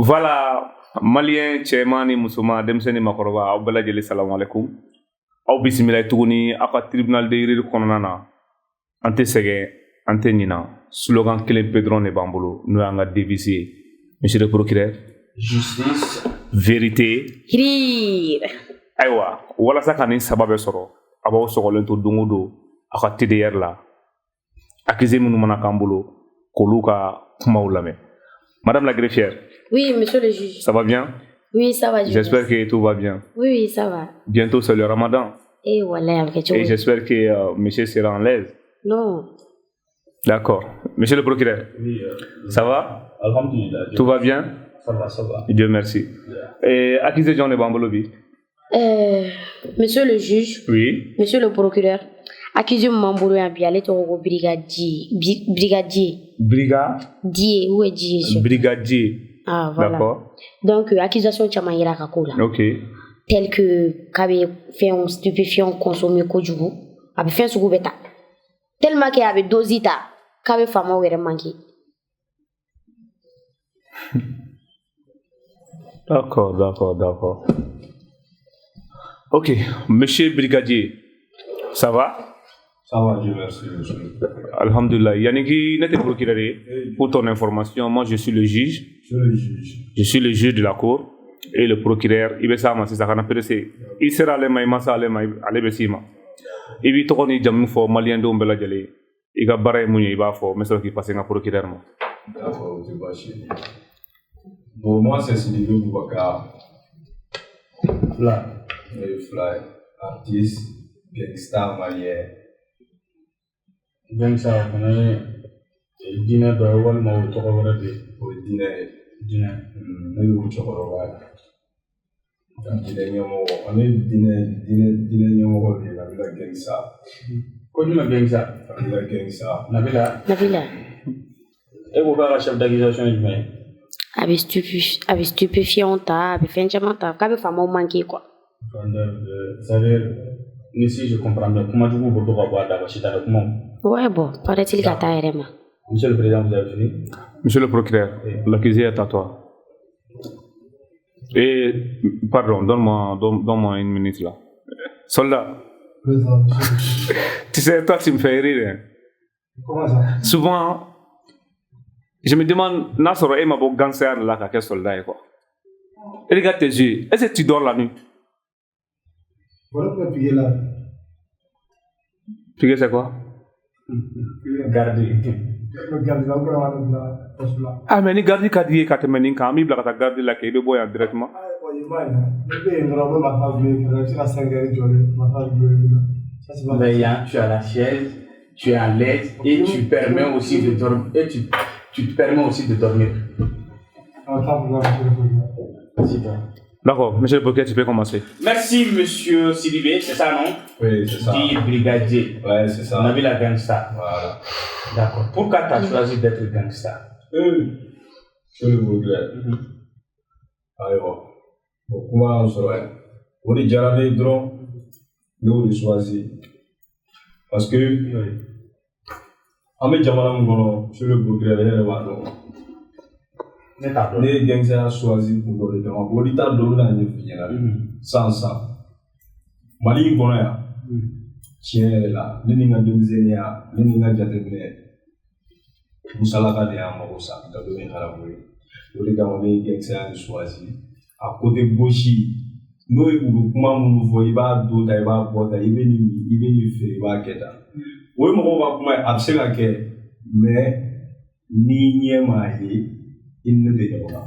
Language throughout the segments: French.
Voilà, Malien, Tchèmani, Moussouma, Demseni Makorova, Aubela Djeli, salam alaikum. Au bismillah Tougouni, à tribunal de Rir Konana, Ante Sege, Ante Nina, slogan Kelen Pedron et Bambolo, nous avons dévisé. Monsieur le procureur. Justice. Vérité. Rire. Aïwa, voilà ça qu'on est sababe soro. Aba soro lento dungodo, aka TDR la. Accusé Mounoumana Kambolo, Koluka Kumaoulame. Madame la greffière. Oui, monsieur le juge. Ça va bien? Oui, ça va. J'espère que tout va bien. Oui, ça va. Bientôt c'est le Ramadan. Et voilà, et j'espère que monsieur sera en l'aise. Non. D'accord. Monsieur le procureur. Oui. Ça va? Alhamdulillah. Tout va bien? Ça va. Dieu merci. Et accusé John Bambolobi. Monsieur le juge. Oui. Monsieur le procureur. Accusé Mambolo et Abialé au brigadier. Brigadier. Brigadier. Où est Dieu? Brigadier. Ah, voilà. D'accord. Donc, accusation de Chamaïra Kakola. Ok. Tel que Kabe fait un stupéfiant consommé Kojugu. Avait fait un sougubeta. Tellement qu'il y avait dosita. Kabe Fama ou manqué. D'accord. Ok. Monsieur Brigadier. Ça va? Ça va, Dieu merci, monsieur. Alhamdulillah. Yannick, n'était procureur. Pour ton information, moi je suis le juge. Je suis le juge de la cour. Et le procureur, il sera le maïmasa, le besima. Il vit trop ni jamu fo malien do mbela jale. Il va barrer mouille, il va fo, mais ça qui passe un procureur. D'accord, tu vas chier. Bon, moi c'est Sidibé Boubacar. Fly. Artiste, gangsta malien. Gangsta, on est dîner de Wall Mao Tokoro de dîner. Nous Tokoro. Dîner, on est dîner, la gangsta. Comment la gangsta? Nabila. Et vous avez la chef d'accusation humaine? Avec stupéfiant, avec fin de semaine, avec femme manqué quoi. C'est-à-dire, ici je comprends bien. Comment tu peux voir d'abord? Ouais, bon, paraît-il qu'à ta RMA. Monsieur le Président, vous avez fini? Monsieur le procureur, l'accusé est à toi. Et, pardon, donne-moi une minute là. Soldat. Tu sais, toi, tu me fais rire. Hein? Comment ça? Souvent, je me demande, Nassoro est ma beau gangster là, quel soldat quoi. Et regarde tes yeux, est-ce que tu dors la nuit? Voilà pourquoi tu es là. Tu c'est quoi? Garder. Ah, mais ni garder kadiye kate menin kami bla kata garder la kebe boya directement. Mais tu as la chaise, tu es à l'aise et tu permets aussi de dormir. Et tu te permets aussi de dormir. D'accord, monsieur le procureur, tu peux commencer. Merci, monsieur Sidibé, c'est ça, non? Oui, c'est ça. Dit brigadier. Ouais, c'est ça. On a vu la gangsta. Voilà. D'accord. Pourquoi tu as choisi d'être gangsta? C'est le procureur. Alors, comment on serait? On est déjà allé droit, nous on choisi. Parce que, en fait, sur le procureur, il y a les gangsters ont choisi pour le temps. Pour l'état de l'eau, sans. Mali Bonia, tiens là, l'ennemi de Zénia, l'ennemi de Jatemine, Moussalaka de Amarosa, de donner à la bouée. Pour les gangsters ont choisi. À côté gauche, nous, comment nous voyons d'autres, il va porter, il va faire, il va quitter. Oui, on va absolument mais ni n'y maille. Il ne te pas.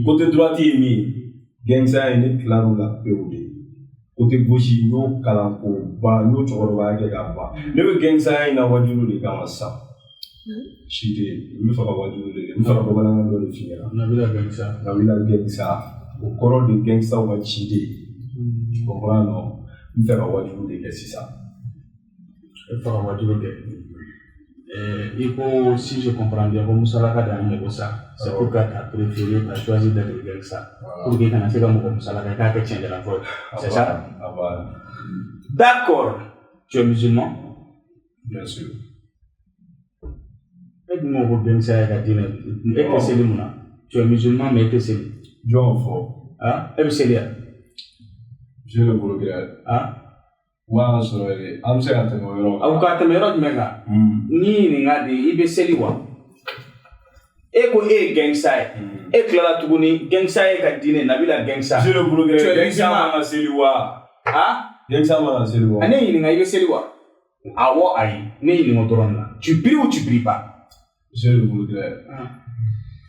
Côté droit, il est gangsta et claro la péodé. Côté gauche, nous calanco, nous chorova qui gaba. Le gangsta est na wajulu de gamasa. Chité, nous faisons wajulu de, nous faisons pas la de finir. Nabila gangsta, au corps de gangsta ou chité. Tu comprends non? Nous faisons wajulu de qu'est-ce ça? Nous faisons wajulu de. Il faut, si je comprends bien, comme Moussalaka de ça, c'est pourquoi tu as préféré, tu as choisi d'être gangsta. Pour que tu aies comme Moussalaka, tu aies la voix. C'est ça? D'accord. Tu es musulman? Bien sûr. Et nous, gangsta, et que c'est le mouna. Tu es musulman, mais tu es célib. John Fo. Ah, et c'est là. Je le progrès. Ah, Moi, je serai. I'm saying that no. au cas où tu me menga. Ni ngadi ibe célib. E ko e gangsa e klara tuguni gangsa e ka dine nabila gangsa. Je le progrès. Gangsa ma seliwa. Ah, Gangsa ma seliwa. ane yini ngai be célib. Awo ai, ne yini ngotoron la. Tu pries ou tu pries pas? Je le progrès.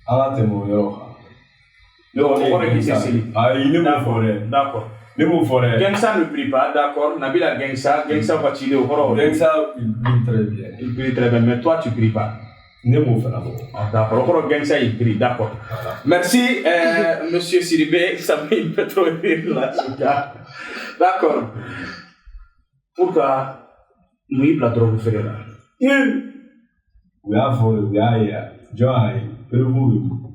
Allah te mo yo. Non, on va dire célib. Ah, il est mon frère. D'accord. Il est mon frère. Gangsa ne prie pas, d'accord. Nabila Gangsa va tirer au corps. Gangsa, il prie très bien. Il prie très bien, mais toi tu pries pas. Il est mon frère. D'accord. Au corps Gangsa il prie, d'accord. Voilà. Merci, monsieur Sidibé. Ça m'a fait trop rire là, ce gars. D'accord. Pourquoi nous y la drogue faire là? We are for we are here. Joy, vous.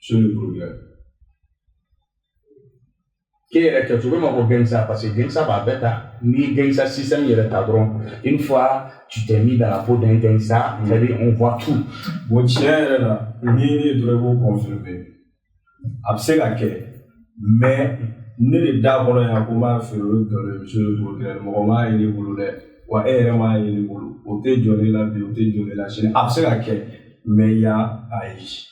Je le progrès. Qui est que tu veux m'avoir Gangsa parce que Gangsa va bête. Ni Gangsa système il est adron. Une fois tu t'es mis dans la peau d'un Gangsa, c'est-à-dire on voit tout. Bon cher là, ni devez-vous confirmer. Absolument. Mais ne le d'abord ya comment faire le monsieur le progrès. Moi il est boulot wa ma il est boulot. Au te donner la vie, au te donner la chaîne. Absolument. Mais il y a Aïe.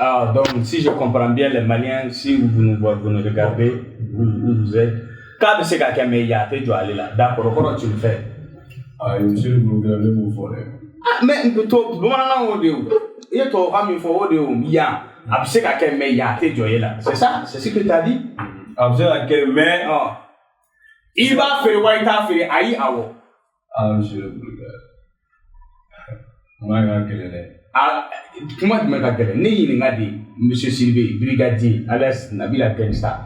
Ah, donc si je comprends bien les Maliens, si vous nous regardez, vous êtes. Quand c'est quelqu'un mais il y a tu dois aller là. D'accord, comment tu le fais? Ah, monsieur le progrès, vous ferez. Ah, mais toi, bon là on dit. Il est toi ami faut dire il y a. Ah, c'est quelqu'un mais il y a tu dois aller là. C'est ça? C'est ce que tu as dit? Absolument. Mais il va faire white affaire aïe awo. Ah, monsieur le progrès. Moi je Ah, comment tu m'as dit? Ni ngadi monsieur Sylvie, brigadier, alias Nabila Gangsa.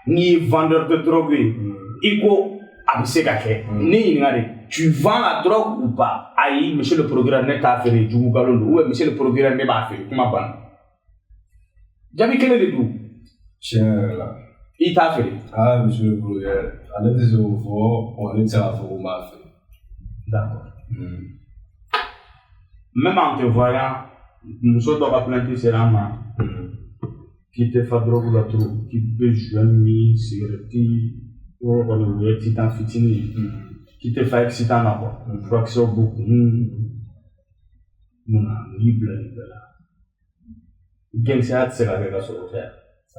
Ni vendeur de drogue. Iko abiseka ni ngadi. Tu vends la drogue ou pas? Aïe, monsieur le procureur n'est pas affaire du Galondo. Ouais, monsieur le procureur n'est pas affaire. Comment ban? J'avais quel est le tout? Tiens là. Il t'a fait. Ah, monsieur le procureur, allez des au on est ça pour m'a fait. D'accord. Même en te voyant, nous sommes dans la plainte, c'est là, qui te fait drogue la trop, qui peut jouer, cigarette, ou le titan fitini, qui te fait excitant là-bas. Je crois que c'est beaucoup. Mon ami, là. Gangsa, c'est la guerre sur le terre.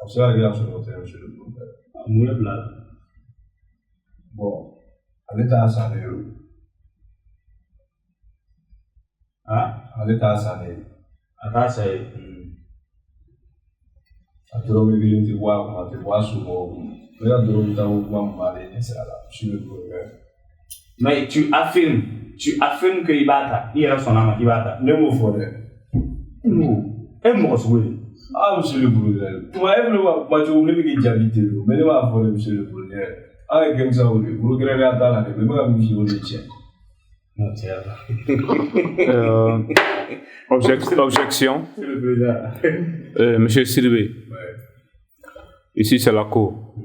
C'est la guerre sur le terre, monsieur le procureur. Mouille blanc. Bon, allez à ça, Ah? allez à ça, Attends, c'est. a drogue que tu vois, tu vois souvent. Mais la drogue, tu vois, mal, c'est là, monsieur le procureur. Mais tu affirmes que Ibata, il reste son âme, Ibata. Ne me forêt. Et moi, oui. Ah, monsieur le procureur. Moi, je voulais que j'habite, mais ne m'a forêt, monsieur le procureur. Ah, comme ça, le procureur est à la mais moi, je suis au déchet. Objection. Monsieur Sylvé. Ici, c'est la cour.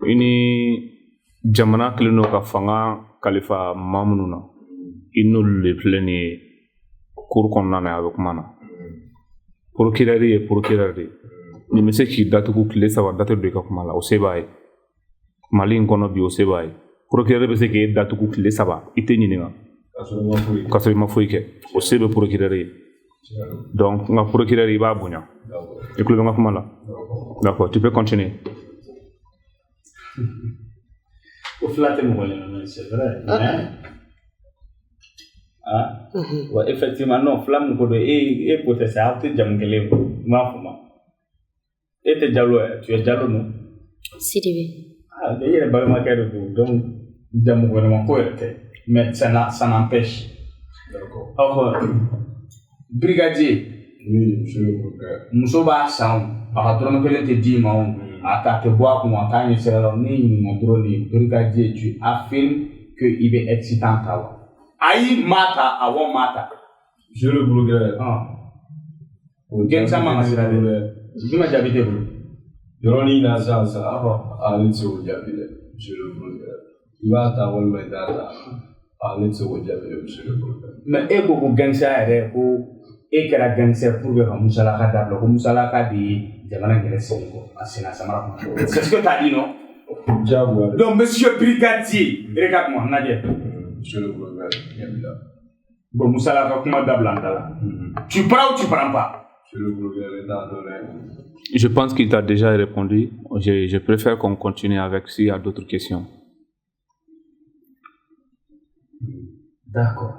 Ini jamana kilino ka fanga kalifa mamununa. Inu le pleni cour konna na avec mana. Procureur. Ni mese ki datu ku kile sawa datu de ka kuma la o sebai. Mali ngono bi o sebai. Procureur be se ke datu ku kile saba ite nyinga. Kaso ma foi ke o sebe procureur. Donc nga procureur iba bunya. Et que le nga kuma la. D'accord, tu peux continuer. Au flatter mon c'est vrai. Ah, ouais, effectivement, non, flamme ko et pour ça, tu jamgele ma fuma. Et tu es jalo non? Sidibé. Ah, d'ailleurs, le balma kero donc jamgele ko mais ça n'empêche. D'accord. Alors, brigadier, oui, monsieur le procureur. Musoba sound, a drone que te dit mon à te boire pour entendre c'est alors ni mon drone brigadier tu affirmes que il est excitant tawa. Aïe mata avant mata. Monsieur le procureur. Ah. Gangsa mama c'est là. Je m'ai déjà vidé vous. Yoroni na ça allez se au diable monsieur le procureur. Il va t'avoir le data. Allez se au diable monsieur le procureur. Mais ego ko gangsa ere ko et que la gangster pour que Moussalaka d'abord, comme Moussalaka dit, Jamana Gélésséko, à Sénat Samara. C'est ce que tu as dit, non? Donc, monsieur brigadier, regarde-moi, Nadia. Monsieur le gouverneur, bon, Moussalaka, comment d'abord, tu prends ou tu prends pas? Monsieur le gouverneur, Je pense qu'il t'a déjà répondu. Je préfère qu'on continue avec s'il y a d'autres questions. D'accord.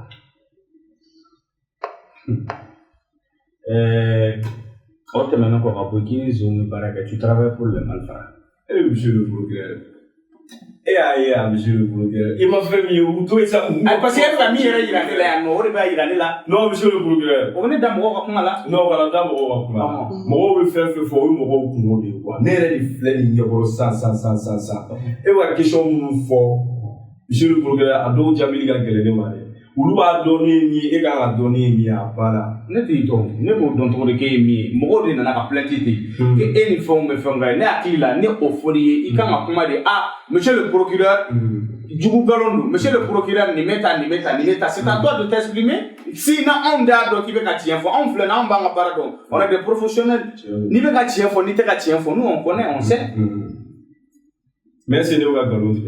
Maintenant, tu travailles pour le malfrat. Eh, monsieur le procureur. Monsieur le procureur. Il m'a fait mieux. Vous trouvez ça? Parce qu'il y a une famille, il a là. Non, monsieur le procureur. On est dans mon là. Non, voilà, dans mon Moi, je vais faire fort, moi, je vais faire Nere di fleni nyoboro san. Et voilà, question nous fort. Monsieur le procureur, a do jamili ga gele de mare. Ulu ba donner mi e ga donner mi a bala. Ne ti to, ne ko don to de ke mi. Mo de na ka plainte ti. Que eni fo me fo ngai ne akila ne ofori i kan akuma de monsieur le procureur Djougou Galondo, monsieur le procureur ni meta, c'est à toi de t'exprimer. Si na on da do ki be ka tien fo, on vle na on ba nga paradon. On est des professionnels. Ni be ka tien fo, ni te ka tien fo, nous on connaît, on sait. Mais c'est nous Galondo.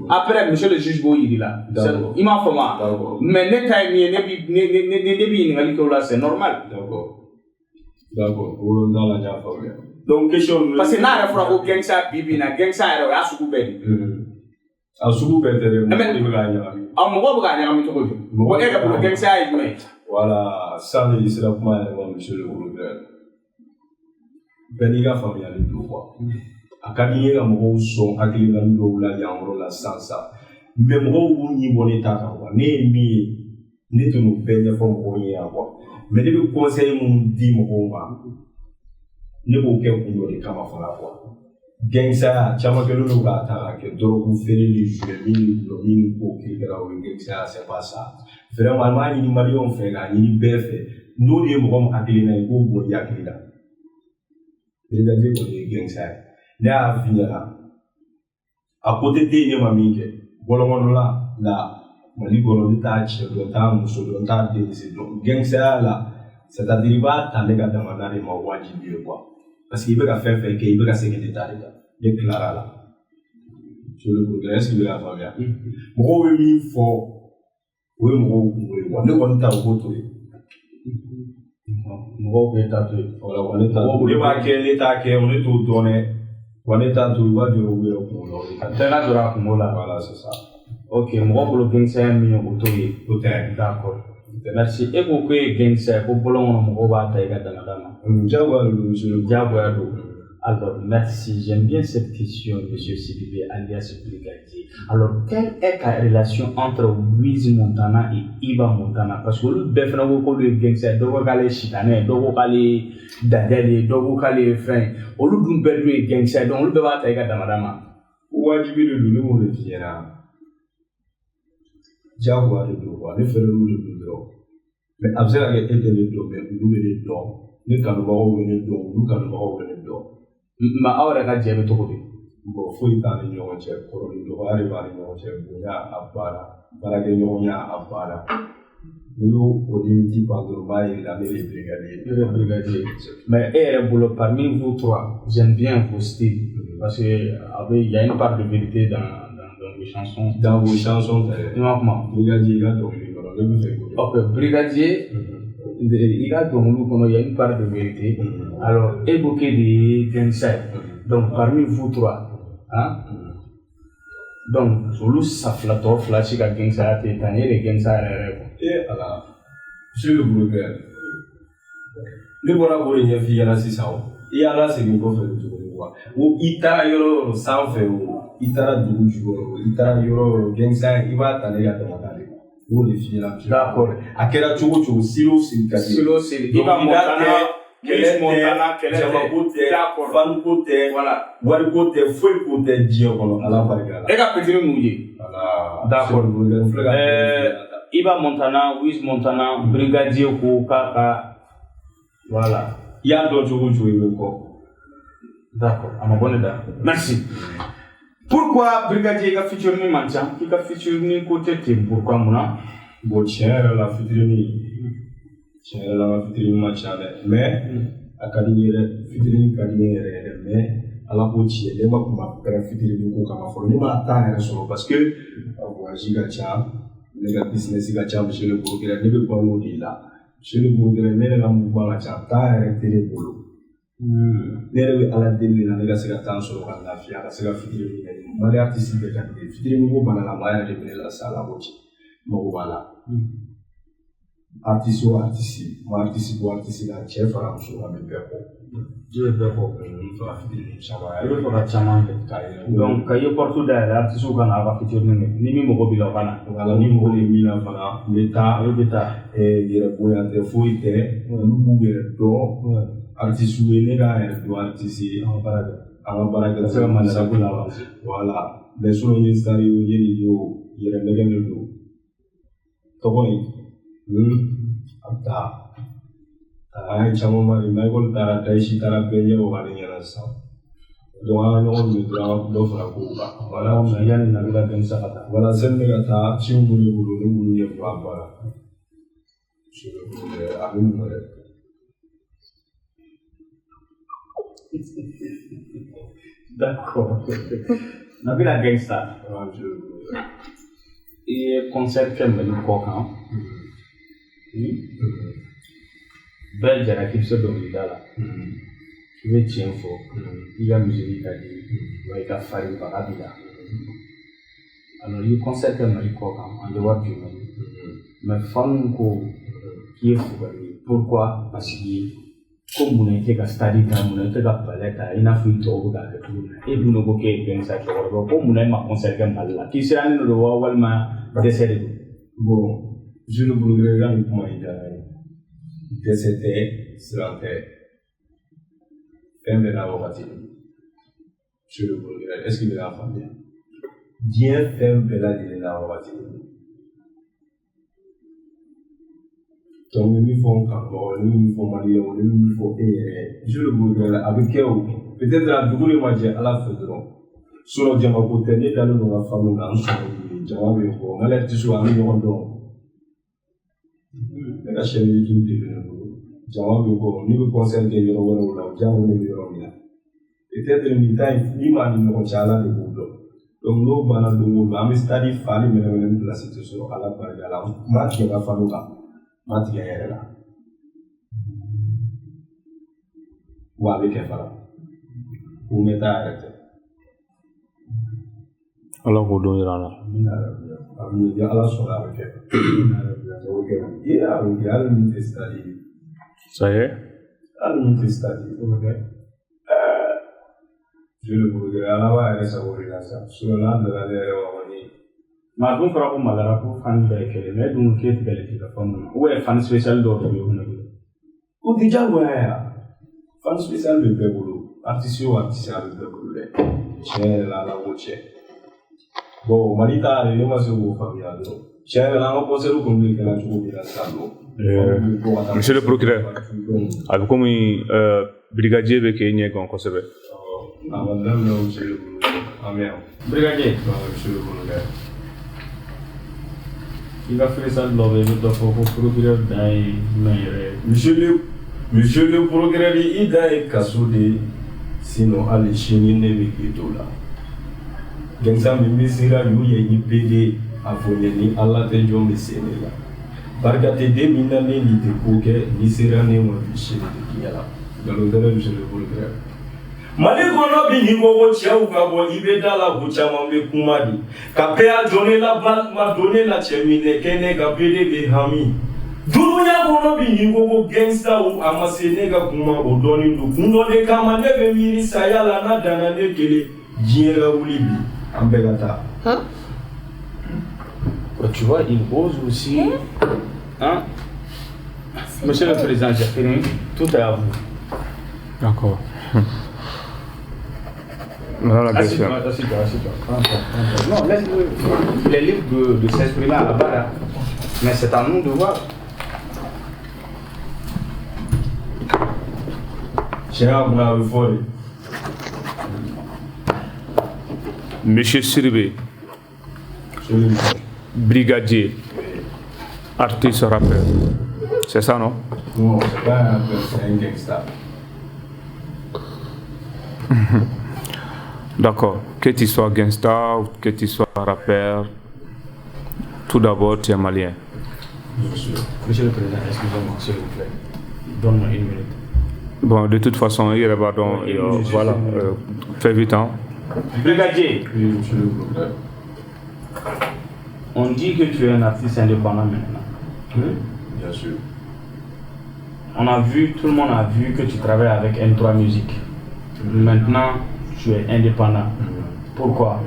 Après, monsieur le juge Boyiri là, il m'a fait mal. Mais ne c'est normal. D'accord. Dans la diaphorme. Donc, question. Parce que n'a pas fait gangsta bibi na gangsta era a soukubeli. A soukubeli. Mais on va gagner un peu de temps. On est pour gangsta et voilà, ça c'est la première monsieur le gouverneur. Beniga familiale de quoi. A ka di ye ka mɔgɔw sɔn hakilina dɔw la yan yɔrɔ la sisan mais mɔgɔw b'u ɲi bɔ ne ta kan quoi ne ye min ye ne tɛ n'o bɛɛ ɲɛfɔ mɔgɔw ye yan quoi mais ne bɛ conseil minnu di mɔgɔw ma ne b'o kɛ kun dɔ de kama fana quoi gangstaya caman kɛlen don k'a ta k'a kɛ dɔrɔgu feereli jouer min dɔn min k'o kirikira o ye gangstaya c'est pas ça vraiment an b'a ɲini maliyɛnw fɛ k'a ɲini bɛɛ fɛ n'o de ye mɔgɔ min hakilina ye k'o bɔ i hakili la brigadier kɔni ye gangstaya ne y'a f'i ɲɛna a côté tɛ ne ma min kɛ bɔlɔngɔnɔ la Mali kɔnɔ ne t'a cɛ dɔn t'a muso dɔn t'a denmisɛn dɔn gangstaya la c'est-à-dire i b'a ta ne ka damanda de ma wajibi ye quoi parce que i bɛ ka fɛn fɛn kɛ i bɛ ka segin ne ta de kan ne tilara la sur le côté est-ce que i bɛ ka faamuya mɔgɔw bɛ min fɔ o ye mɔgɔw kungo ye quoi ne kɔni ta o k'o to yen mɔgɔw bɛ taa to yen voilà ne ta ne b'a kɛ ne t'a kɛ ne t'o dɔn dɛ wa ne t'a to i b'a jɔ o yɛrɛ kungo la tɛ n'a jɔra a kungo la voilà c'est ça ok mɔgɔ bolo gangstaya min ye o t'o ye o tɛ d'accord merci e ko ko ye gangstaya ko bɔlɔn kɔnɔ mɔgɔw b'a ta i ka damada ma diyagoya don monsieur le diyagoya don alors merci j'aime bien cette question monsieur Sidibé alias Brigadier alors quelle est ta relation entre Wiz Montana et Iba Montana parce que olu bɛɛ fana ko k'olu ye gangstaya dɔ ko k'ale ye sitanɛ dɔ ko k'ale ye dadɛli dɔ ko k'ale ye fɛn olu dun bɛɛ dun ye gangstaya donc olu bɛɛ b'a ta i ka damada ma wajibi de don ne m'o de f'i ɲɛna diyagoya de don quoi ne fɛrɛ olu de don dɔrɔn mais a bɛ se ka kɛ e tɛ ne dɔn mais olu bɛ ne dɔn ne kanubagaw bɛ ne dɔn olu kanubagaw bɛ ne dɔn mais aw yɛrɛ ka jɛ bɛ cogo di bon foyi t'an ni ɲɔgɔn cɛ kɔrɔ ni dɔgɔya de b'an ni ɲɔgɔn cɛ bonya a banna baarakɛɲɔgɔnya a banna n'i y'o o limite ban dɔrɔn b'a yira ne de ye brigadier mais e yɛrɛ bolo parmi vous trois j'aime bien vos styles parce que il y a une part de vérité dans vos chansons tɛ brigadier i ka dɔnkili kɔnɔ ne bɛ fɛ k'o ok brigadier i ka dɔnkiliw kɔnɔ il y a une part de vérité alors évoquer des gangsters donc parmi vous trois hein donc olu safilatɔ fila si ka gangstaya tɛ taa ne de gangstaya yɛrɛ quoi ala monsieur le gouverneur ne bɔra k'o de ɲɛf'i ɲɛna sisan o i y'a lasegin kɔfɛ tuguni quoi o i taara yɔrɔ sanfɛ o i taara dugu jukɔrɔ o i taara yɔrɔ gangstaya i b'a ta ne ka damada de kan i b'o de f'i ɲɛna d'accord a kɛra cogo o cogo silo siri ka di silo siri i b'a kɛlɛ tɛ jamako tɛ fanuko tɛ wariko tɛ foyi ko tɛ diɲɛ kɔnɔ ala barika la e ka petini mun ye d'accord Iba Montana Wiz Montana brigadier ko k'a ka voilà i y'a dɔn cogo o cogo i bɛ kɔ d'accord a ma bɔ ne da merci pourquoi brigadier i ka featuring man ca i ka featuring ko tɛ ten pourquoi mun na bon tiɲɛ yɛrɛ la featuring tiɲɛ yɛrɛ la n ka fitiri ma ca dɛ mais a ka di n ye dɛ fitiri ka di n ye yɛrɛ yɛrɛ mais ala ko tiɲɛ ne ma kuma pɛrɛn fitiri ko kan fɔlɔ ne ma temps yɛrɛ sɔrɔ parce que a voyage ka ca ne ka business ka ca monsieur le procureur ne bɛ balo de la monsieur le procureur ne yɛrɛ ka mouvement ka ca temps yɛrɛ tɛ ne bolo ne yɛrɛ bɛ ala deli la ne ka se ka temps sɔrɔ ka lafiya ka se ka fitiri min kɛ mali artiste bɛɛ ka di fitiri ko bana la maa yɛrɛ de bɛ ne lase ala ko tiɲɛ mago b'a la artiste o artiste ma artiste o artiste la cɛ fara muso a bɛ bɛɛ kɔ je bɛ bɛɛ kɔ fara fitiri caman i bɛ fɛ ka caman kɛ k'a ye donc ka ye porte dayɛlɛ artiste ka na a ka fitiri ni min mago b'i la o ka na wala ni mɔgɔ de min na fana n bɛ taa yɛrɛ bonya tɛ foyi tɛ olu b'u yɛrɛ dɔn artiste ye ne k'a yɛrɛ dɔn artiste ye an ka baara kɛ se ka mansago la wala mais sinon n ye star ye n ye nin ye o yɛrɛ nɛgɛlen don tɔgɔ in a bɛ taa an ye caman ba de Michael taara Taïsi taara bɛɛ ɲɛ o ka ne ɲɛna sisan donc an ka ɲɔgɔn minɛ dɔrɔn dɔ fara kow kan voilà mais yanni Nabila Gangsta ka taa voilà sani ne ka taa ci min bɛ ne bolo ne b'olu ɲɛfɔ a baara a bɛ mun wɛrɛ d'accord Nabila Gangsta i ye concert kɛ Mali kɔ kan bɛɛ jara k'i bɛ se dɔnkilida la i bɛ tiɲɛ fɔ i ka musique ka di wa i ka farin baga b'i la alors i ye concert kɛ Mali kɔ kan en dehors du Mali mais fans ko k'i ye fugari ye pourquoi parce que ko munna i tɛ ka stade ta munna i tɛ ka palais ta i n'a fɔ i tɔw bɛ k'a kɛ cogo min na e dun ko k'e ye Gangsta cɛkɔrɔba ko munna e ma concert kɛ Mali la k'i sirannen don wa walima dɛsɛ de don bon je le progrès là ni kuma in diyara n ye dɛsɛ tɛ siran tɛ fɛn bɛɛ n'a wagati de je le progrès est ce que bɛ k'a faamuya diɲɛ fɛn bɛɛ lajɛlen n'a wagati de donc ni min fɔ n kanubagaw ni min fɔ maliyɛnw ni min fɔ e yɛrɛ je le progrès a bɛ kɛ o peut être a dugu de ma jɛ ala fɛ dɔrɔn sinon jamako tɛ ne dalen don n ka faamu na n sɔrɔ jama bɛ n kɔ n ka artiste an bɛ ɲɔgɔn dɔn ne ka chaîne YouTube de bɛ ne bolo jama bɛ n kɔ n'i bɛ concert kɛ yɔrɔ wɛrɛw la o diyago ne bɛ yɔrɔ min na peut être nin temps in min b'a ni ɲɔgɔn cɛ ala de b'o dɔn donc n'o banna don o don an bɛ stade fa ni mɛnɛmɛnɛ ni place tɛ sɔrɔ ala barika la n b'a tigɛ n ka fanu kan n b'a tigɛ n yɛrɛ la wa a bɛ kɛ fana ko n bɛ taa yɛrɛ tɛ ala k'o don yira an na ni ala sɔnna a bɛ kɛ o kɛ a bɛ kɛ hali min tɛ stade ye ça y est hali min tɛ stade ye o bɛ kɛ je le progrès ala b'a yɛrɛ sago de la sa sinon n'a nana ne yɛrɛ ma kɔni maa dun fɔra ko Malara ko fan bɛɛ ye kelen mais e dun ko k'e tɛ kɛlɛ k'i ka fan mun na ou bien fan spécial dɔw de bɛ yen o fana bɛ yen o tɛ diyagoya ye fan spécial bɛ bɛɛ bolo artiste o artiste a bɛ bɛɛ bolo dɛ tiɲɛ yɛrɛ la ala k'o cɛ bon Mali ta yɛrɛ ne ma se k'o faamuya dɔrɔn tiɲɛ yɛrɛ la an ka concert kɔni bɛ kɛra cogo min na sisan nɔ monsieur le procureur a bɛ komi brigadier bɛ k'e ɲɛ gan kosɛbɛ a ma daminɛ monsieur le procureur an bɛ yan brigadier monsieur le procureur i ka freestyle dɔ bɛ yen i bɛ dɔ fɔ ko procureur dan ye jumɛn yɛrɛ monsieur le procureur i dan ye kaso de ye sinon hali sini ne bɛ k'i to la Gangsta min bɛ sera y'u ye IPD a fɔ ne ni ala tɛ jɔn bɛ se ne la barika tɛ den min na ne ni tɛ ko kɛ ni sera ne ma bi sini de k'i yala nkalon tɛ ne monsieur le procureur Mali kɔnɔ bi ni ko cɛw ka bɔ i bɛ da la ko caman bɛ kuma di ka PA don ne la balima don ne la cɛ minɛ kɛ ne ka PD bɛ hami dunuya kɔnɔ bi ni ko Gangsta a ma se ne ka kuma o dɔɔnin don kun dɔ de kama ne bɛ miiri saya la n'a danna ne kelen diɲɛ ka wuli bi an bɛɛ ka taa. Tu vois, il ose aussi. Hein? Monsieur le Président, j'ai fini. Tout est à vous. D'accord. Voilà la question. Assieds-toi. Non, laisse-le. Il est libre de s'exprimer à la barre. Mais c'est à nous de voir. Monsieur Sidibé, brigadier, artiste rappeur, C'est ça, non? Non, c'est pas un rappeur, c'est un gangsta. D'accord. Que tu sois gangsta ou que tu sois rappeur, tout d'abord, tu es malien. Monsieur le Président, excusez-moi, s'il vous plaît. Donne-moi une minute. Bon, de toute façon, il y a voilà, fais vite, hein. Brigadier, Oui, monsieur le procureur. on dit que tu es un artiste indépendant maintenant. Oui, bien sûr. Tout le monde a vu que tu travailles avec N3 Music. Maintenant, tu es indépendant. Pourquoi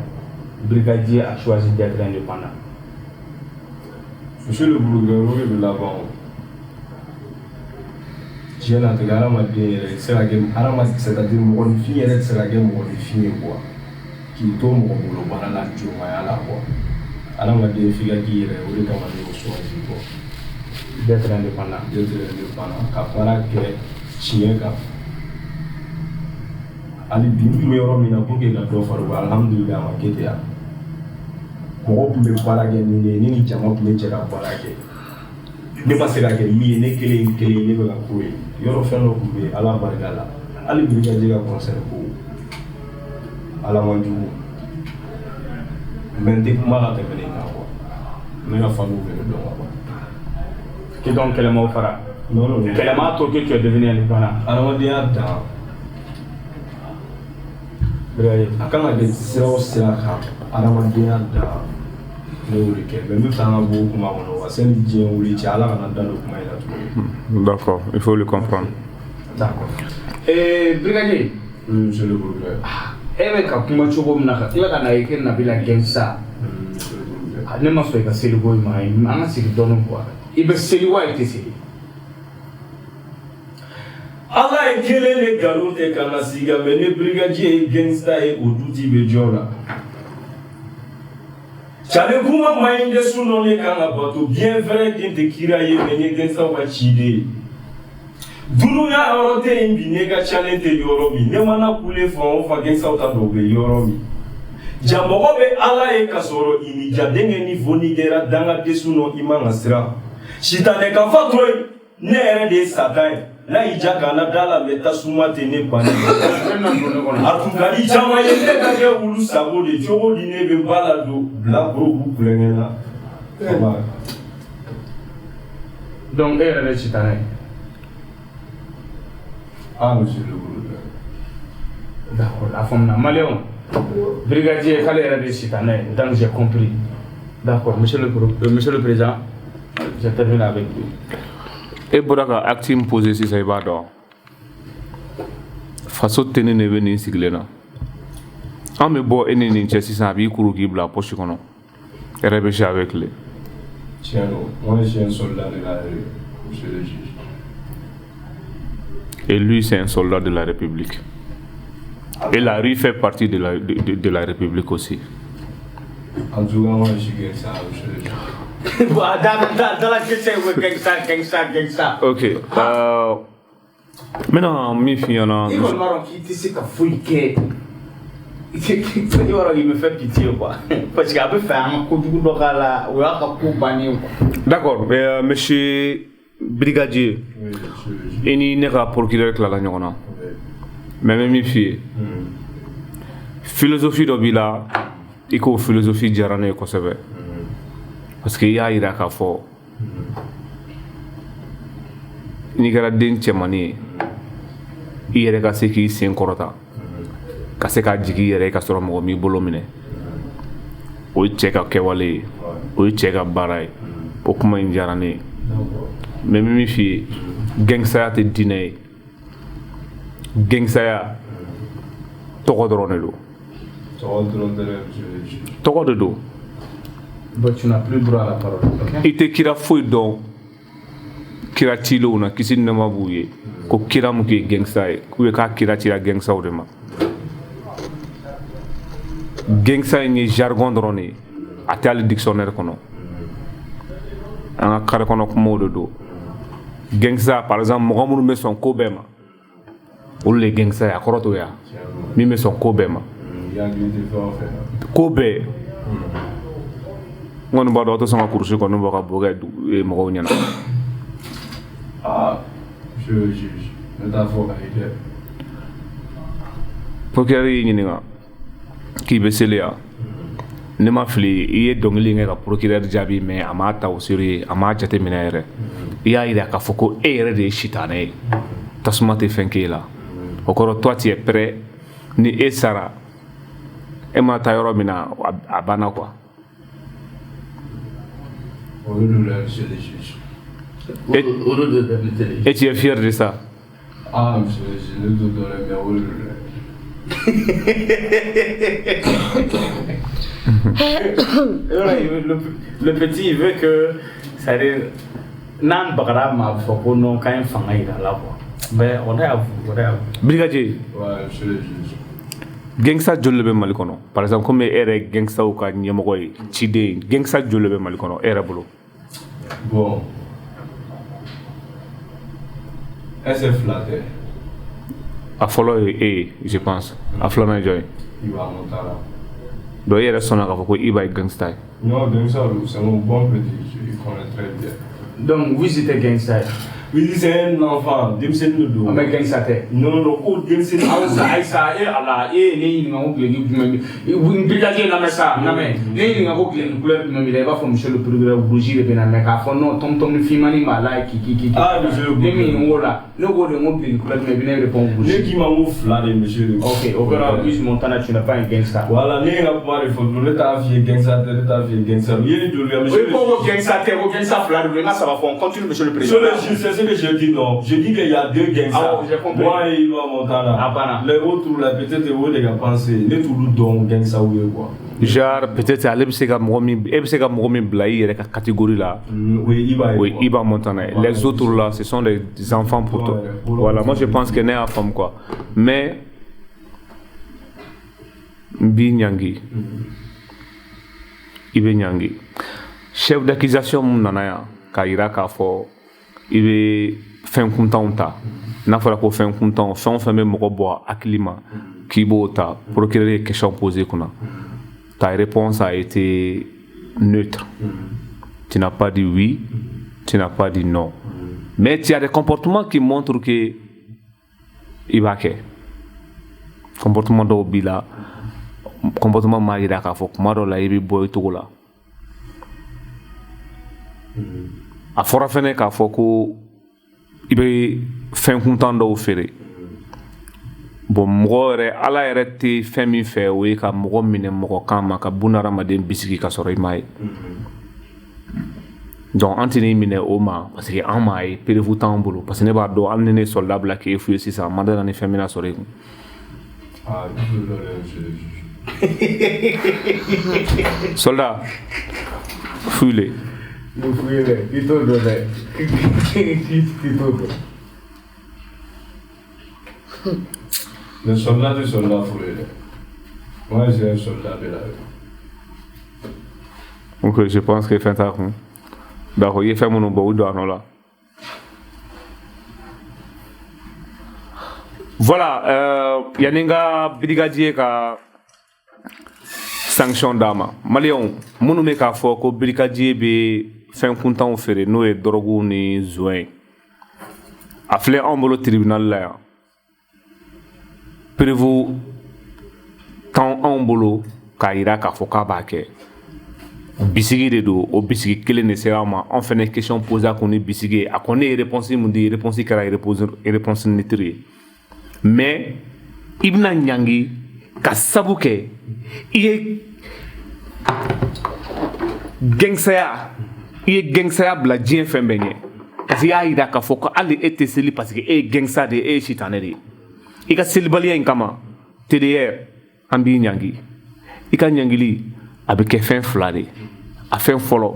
Brigadier a choisi d'être indépendant? Monsieur le procureur, oui, de l'avant. J'ai l'entrée à la matière, c'est-à-dire mon fille, elle est la game, mon fille, quoi. Qui tombe au boulot, par la journée, à la quoi. À la matière, fille qui est, au lieu de choisir, quoi. D'être indépendant. D'être indépendant. Kapara que chien ka. Ali bindu me yɔrɔ min na pour que ka dɔ fara o kan alhamdulilayi a ma kɛ ten ya. Mɔgɔ tun bɛ baara kɛ ni ne ni jama tun bɛ jɛ ka baara kɛ. Ne ma se ka kɛ min ye ne kelen ne bɛ ka ko ye. Yɔrɔ fɛn dɔ tun bɛ yen ala barika la. Hali Brigadier ka concert ko ala man jugu. Mais n tɛ kuma ka tɛmɛ nin kan quoi. Ne ka famille bɛ ne dɔn quoi. Qui donc quel mot fera? Non. Quel mot que tu es devenu indépendant? Adamadenya dan. A kan ka kɛ sira o sira kan adamadenya dan ne y'o de kɛ mais n bɛ fɛ an ka bɔ kuma kɔnɔ wa sani diɲɛ wuli cɛ ala kana da don kuma in na tuguni. D'accord, il faut le comprendre. D'accord. Brigadier. Monsieur le procureur. E bɛ ka kuma cogo min na ka tila ka na i kɛ Nabila Gangsta. Ne ma sɔn i ka seli ko in ma an ka sigi dɔɔnin quoi. I bɛ seli wa i tɛ seli? Ala ye kelen de nkalon tɛ ka na sigi kan mais ne Brigadier ye gangsta ye o duti bɛ jɔ la. Cale kuma man ɲi de sun dɔ ne kan ka bato bien vrai que n tɛ kira ye mais n ye gangsta ka ciden ye. Dunuya yɔrɔ tɛ yen bi ne ka calen tɛ yɔrɔ min ne mana kule fan o fan gangsta ta dɔ bɛ yɔrɔ min. Jamɔgɔ bɛ Ala ye ka sɔrɔ i ni jadenkɛ ni fo n'i kɛra dangaden sun dɔ i man ka siran. Sitanɛ ka fa to yen ne yɛrɛ de ye satan ye. N'a y'i ja k'an na da la mɛ tasuma tɛ ne bannen. A tun ka di caman ye ne ka kɛ wulu sago de cogo di ne bɛ ba la don bilakoro k'u kulonkɛ na. Donc e yɛrɛ de sitanɛ ye? Ah monsieur le procureur. D'accord, a faamuna maliyɛnw. Brigadier k'ale yɛrɛ de sitanɛ ye donc j'ai compris. D'accord, monsieur le président, je termine avec lui. E bɔra ka acte min posé sisan i b'a dɔn faso tɛ ne bɛ nin sigilen na an bɛ bɔ e ni nin cɛ sisan a b'i kuru k'i bila poche kɔnɔ e yɛrɛ bɛ se avec le. Tiɲɛ don, moi je suis un soldat de la République, monsieur le juge. Et lui c'est un soldat de la République. Et la rue fait partie de la République aussi. En tout cas, moi je suis gangsta, monsieur le juge. Dans la question, gangsta. Ok. Maintenant, mi fiana. Il faut marron qui te sait qu'à fouiller que. Il me fait pitié quoi. Parce qu'il a pu faire un coup de bout de la ou un coup de bannier. D'accord, monsieur Brigadier. Oui, monsieur le juge. Et ni n'est pas procureur que la gagne. Mais même mi fille. Philosophie de Bila, il faut philosophie jarane ko sebe. Parce que y'a ira k'a fɔ n'i kɛra den cɛmannin ye i yɛrɛ ka se k'i sen kɔrɔta ka se k'a jigi i yɛrɛ ka sɔrɔ mɔgɔ m'i bolo minɛ o ye cɛ ka kɛwale ye o ye cɛ ka baara ye o kuma in diyara ne ye mais min bɛ f'i ye gɛngsaya tɛ diinɛ ye gɛngsaya tɔgɔ dɔrɔn de don tɔgɔ de don. Mais tu n'as plus droit à la parole. I tɛ kira foyi dɔn kira cilenw na kisi ni nɛɛma b'u ye ko kira mun k'i gangsta ye ou bien k'a kira cira gangstaw de ma. Gangsta in ye jargon dɔrɔn de ye a tɛ hali dictionnaire kɔnɔ an ka carré kɔnɔ kumaw de don. Gangsta par exemple mɔgɔ minnu bɛ sɔn ko bɛɛ ma olu de ye gangsta ye a kɔrɔ t'o ye min bɛ sɔn ko bɛɛ ma ko bɛɛ. N kɔni b'a dɔn aw tɛ sɔn ka kurusi kɔni bɔ ka bɔ kɛ mɔgɔw ɲɛna. Ah, monsieur le juge, métaphore a été. Procureur yi ɲininka k'i bɛ seliya ne ma fili i ye dɔnkili kɛ ka procureur jaabi mais a m'a ta au sérieux a m'a jateminɛ yɛrɛ i y'a yira k'a fɔ ko e yɛrɛ de ye sitanɛ ye tasuma tɛ fɛn k'e la o kɔrɔ toi tu es prêt ni e sara e ma taa yɔrɔ min na a banna quoi. Oui, monsieur le juge. Et tu es fier de ça? Ah, monsieur le juge, le dodo mais oui. Le petit il veut que ça dire nan bagara ma foko non quand il fanga ira là quoi. Mais on est à vous. Brigadier. Ouais, monsieur le juge. Gangsta joli bɛ Mali kɔnɔ par exemple comme e yɛrɛ gangstaw ka ɲɛmɔgɔ ye ciden gangsta joli bɛ Mali kɔnɔ e yɛrɛ bolo. Bon. Est-ce flatté? A fɔlɔ ye e je pense a filanan ye jɔn ye. Iba Montana. Donc e yɛrɛ sɔnna k'a fɔ ko Iba ye gangsta ye. Non, gangsta c'est un bon petit, je connais très bien. Donc vous êtes gangsta. Oui, c'est un enfant, Dimsen Nudo. Mais gangsta t'es. Non, non, Dimsen. Aïssa, et Allah, et les gens qui vous brigadier la messa, mais les gens qui ont couleur même il va faire monsieur le procureur bougie le benamé car fond non tom fimani mala qui ah monsieur les gens là le go de mon couleur mais bien répond bougie qui m'a ouf là monsieur OK au grand plus Montana tu n'as pas un gangsta voilà les gars pas il faut le ta vie gangsta il est de lui monsieur oui gangsta flat le ça va faire continue monsieur le président c'est ce que je dis non je dis qu'il y a deux gangsters moi et Iba Montana les autres là peut-être où les gars penser les tout donc gangsta ou quoi genre peut-être ale bɛ se ka mɔgɔ min e bɛ se ka mɔgɔ min bila i yɛrɛ ka catégorie la oui Iba Montana les autres là ce sont des enfants pour toi voilà moi je pense que ne y'a faamu quoi mais n b'i ɲangi i bɛ ɲangi chef d'accusation mun nana yan k'a yira k'a fɔ i bɛ fɛn kuntanw ta n'a fɔra ko fɛn kuntanw fɛn o fɛn bɛ mɔgɔ bɔ hakili ma k'i b'o ta procureur ye question posée kunna ta réponse a été neutre. Tu n'as pas dit oui, tu n'as pas dit non. Mais tu as des comportements qui montrent que il va faire. Comportement dɔw b'i la, comportement m'a yira k'a fɔ kuma dɔw la i bɛ bɔ i cogo la. A fɔra fɛnɛ k'a fɔ ko i bɛ fɛn kuntan dɔw feere. Bon mɔgɔ yɛrɛ ala yɛrɛ tɛ fɛn min fɛ o ye ka mɔgɔ minɛ mɔgɔ kan ma ka buna hadamaden bisigi ka sɔrɔ i m'a ye donc an tɛ n'i minɛ o ma parce que an m'a ye perewu t'an bolo parce que ne b'a dɔn hali ni ne ye soldat bila k'e f'u ye sisan ma dala ni fɛn bɛna sɔrɔ i kun. Soldat fuis-le. Fuis-le, il t'en donne. Le soldat du soldat foulé. Moi, j'ai un soldat de la rue. Ok, je pense que c'est ça. D'accord, il fait mon nom là. Voilà, Yaninga brigadier ka sanction d'ama. Malion, mon nom est qu'à fort que brigadier be fin content faire nous et drogue ni zoin. A flé en bolo tribunal là. Prévu tant en bolo kaira ka foka bake bisigi de do o bisigi kelen ne sera ma on fait une question posée à koni bisigi a koni réponse mun di réponse kara réponse nitri mais ibna nyangi ka sabuke iye gangsta bla dien fembenye kasi ya ida ka foka ali était seli parce que e gangsta de e chitaneri i ka selibaliya in kama TDR an b'i ɲangi i ka ɲangili a bɛ kɛ fɛn fila de a fɛn fɔlɔ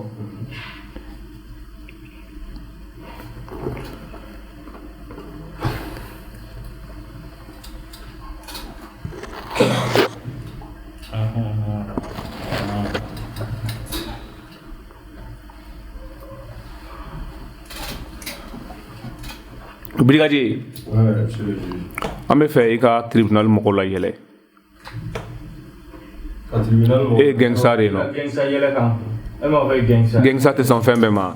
brigadier an bɛ fɛ i ka tribunal mɔgɔw la yɛlɛ e gangsta de ye nɔ Gangsta te son fɛn bɛɛ ma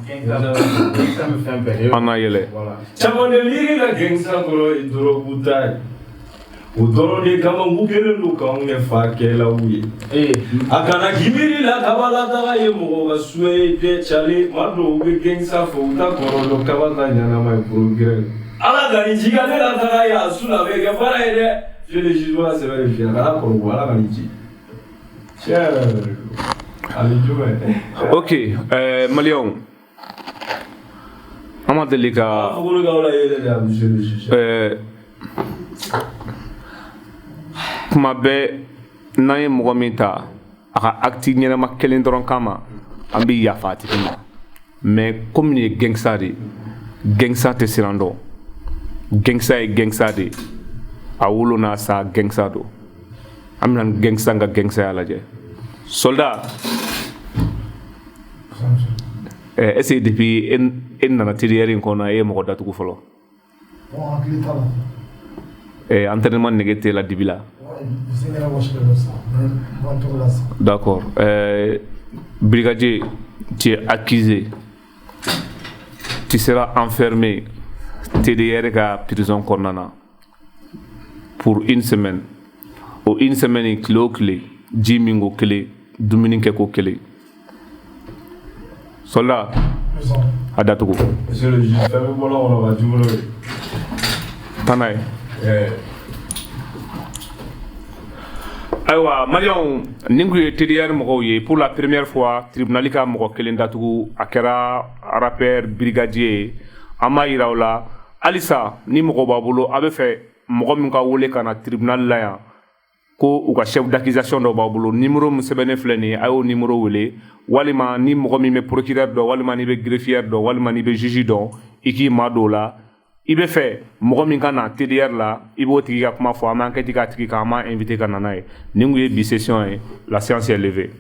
an na yɛlɛ caman de miiri la gangsta kɔrɔ ye dɔrɔgu ta ye o dɔrɔn de kama n kelen don k'anw kɛ fakɛlaw ye a kana k'i miiri la kabalataga ye mɔgɔ ka suye de cale ma dɔw bɛ gangsta fɔ u ta kɔrɔ dɔn kaba ta ɲanama ye progrès ala ka nin ci ka ne la taga ye a su la a bɛ kɛ baara ye dɛ je le juge la sɛbɛn de fiɲɛ a kana kɔrɔ ala ka nin ci tiɲɛ ok maliyɛnw an ma deli ka kuma bɛɛ n'an ye mɔgɔ min ta a ka acte ɲɛnama kelen dɔrɔn kama an bɛ yafa a tigi ma mais comme nin ye gangsta de gangsta tɛ siran dɔn gangsta ye gangsta de a wolo n'a sa gangsta don an bɛna gangsta ka gangstaya lajɛ soldat est-ce que depuis e nana TDR in kɔnɔ e ye mɔgɔ datugu fɔlɔ entraînement nege tɛ la dibi la d'accord brigadier tu es accusé tu seras enfermé TDR ka prison kɔnɔna na pour une semaine o une semaine kile o kile ji min ko kelen dumuni kɛ ko kelen soldat a datugu monsieur le juge fɛn bɛ bɔlɔn kɔnɔ ka jumɛn ye taa n'a ye ayiwa maliyɛnw nin kun ye TDR mɔgɔw ye pour la première fois tribunal ka mɔgɔ kelen datugu a kɛra rappeur brigadier ye an b'a yira o la halisa ni mɔgɔ b'a bolo a bɛ fɛ mɔgɔ min ka wele ka na tribunal la yan ko u ka chef d'accusation dɔ b'a bolo numéro min sɛbɛnnen filɛ nin ye a y'o numéro wele walima ni mɔgɔ min bɛ procureur dɔn walima n'i bɛ greffier dɔn walima n'i bɛ juge dɔn i k'i ma don o la i bɛ fɛ mɔgɔ min ka na TDR la i b'o tigi ka kuma fɔ an bɛ enquête k'a tigi kan an b'a invité ka na n'a ye nin kun ye bi session ye la séance est levée